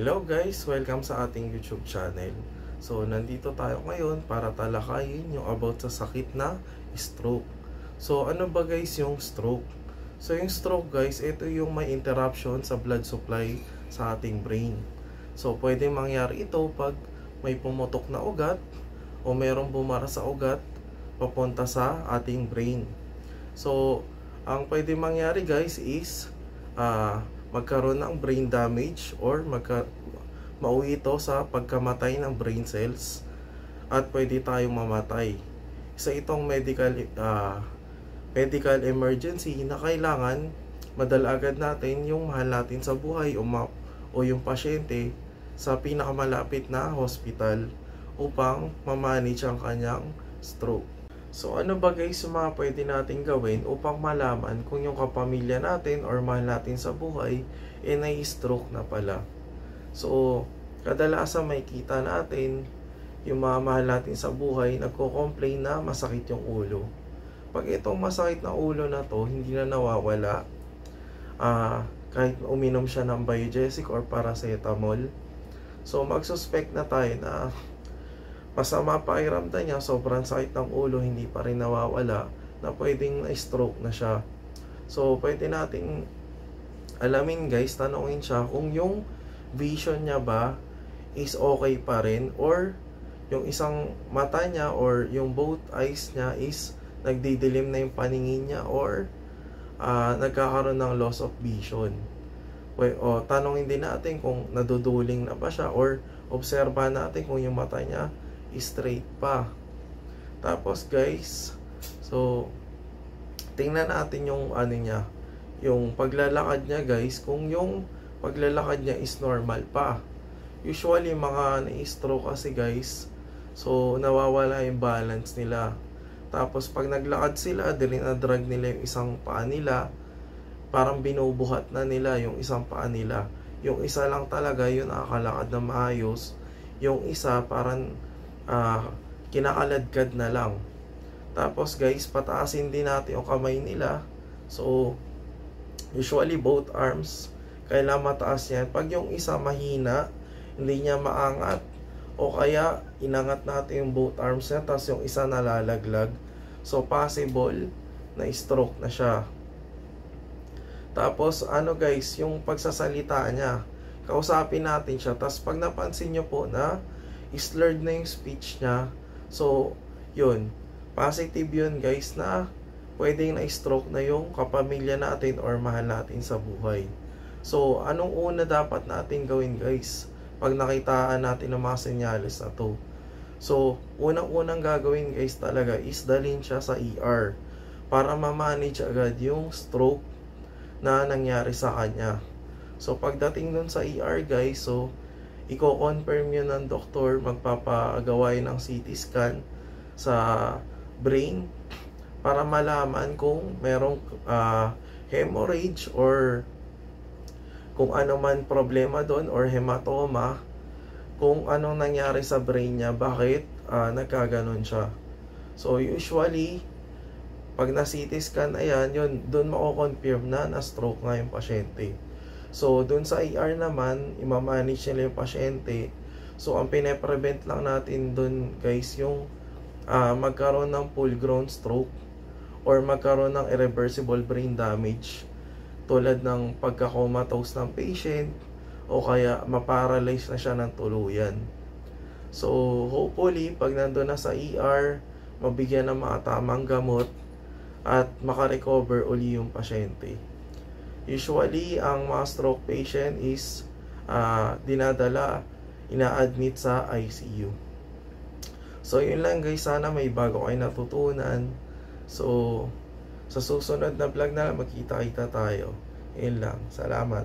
Hello guys! Welcome sa ating YouTube channel. So, nandito tayo ngayon para talakayin yung about sa sakit na stroke. So, ano ba guys yung stroke? So, yung stroke guys, ito yung may interruption sa blood supply sa ating brain. So, pwedeng mangyari ito pag may pumutok na ugat o merong bumara sa ugat papunta sa ating brain. So, ang pwede mangyari guys is magkaroon ng brain damage or mauwi ito sa pagkamatay ng brain cells at pwede tayong mamatay. Isa itong medical emergency na kailangan madala agad natin yung mahal natin sa buhay o yung pasyente sa pinakamalapit na hospital upang ma-manage ang kanyang stroke. So ano ba guys yung mga pwede natin gawin upang malaman kung yung kapamilya natin or mahal natin sa buhay na-stroke na pala? So kadalasan may kita natin yung mga mahal natin sa buhay nagko-complain na masakit yung ulo. Pag itong masakit na ulo na to hindi na nawawala, kahit uminom siya ng Biogesic or paracetamol, so magsuspect na tayo na masama pakiramdam niya, sobrang sakit ng ulo, hindi pa rin nawawala, na pwedeng na-stroke na siya. So, pwede nating alamin guys, tanongin siya kung yung vision niya ba is okay pa rin or yung isang mata niya or yung both eyes niya is nagdidilim na yung paningin niya or nagkakaroon ng loss of vision. O tanongin din natin kung naduduling na ba siya or obserbahan natin kung yung mata niya straight pa. Tapos guys, so tingnan natin yung ano niya, yung paglalakad niya guys, kung yung paglalakad niya is normal pa. Usually mga na-stroke kasi guys, so nawawala yung balance nila. Tapos pag naglakad sila, drag nila yung isang paa nila, parang binubuhat na nila yung isang paa nila. Yung isa lang talaga yun nakakalakad na maayos, yung isa parang kinakaladkad na lang. Tapos guys, pataasin din natin yung kamay nila. So usually both arms kailangan mataas yan. Pag yung isa mahina, hindi niya maangat, o kaya inangat natin yung both arms niya tapos yung isa nalalaglag, so possible na stroke na siya. Tapos ano guys, yung pagsasalita niya, kausapin natin siya, tapos pag napansin nyo po na slurred na yung speech niya, so yun, positive yun guys na pwedeng na-stroke na yung kapamilya natin or mahal natin sa buhay. So anong una dapat natin gawin guys pag nakitaan natin ng mga senyales na to? So unang-unang gagawin guys talaga is dalhin siya sa ER para ma-manage agad yung stroke na nangyari sa kanya. So pagdating dun sa ER guys, so i-confirm yun ng doktor, magpapagawa ng CT scan sa brain para malaman kung merong hemorrhage or kung ano man problema doon or hematoma, kung anong nangyari sa brain niya, bakit nagkaganon siya. So usually pag na-CT scan na yan, yun, doon mako-confirm na stroke nga yung pasyente. So, dun sa ER naman, i-manage nila yung pasyente. So, ang pine-prevent lang natin dun, guys, yung magkaroon ng full-grown stroke or magkaroon ng irreversible brain damage tulad ng pagka-comatose ng patient o kaya ma-paralyze na siya ng tuluyan. So, hopefully, pag nandun na sa ER, mabigyan ng mga tamang gamot at makarecover uli yung pasyente. Usually, ang mga stroke patient is dinadala, ina-admit sa ICU. So, yun lang guys. Sana may bago kayo natutunan. So, sa susunod na vlog na lang, magkita-kita tayo. Yun lang. Salamat.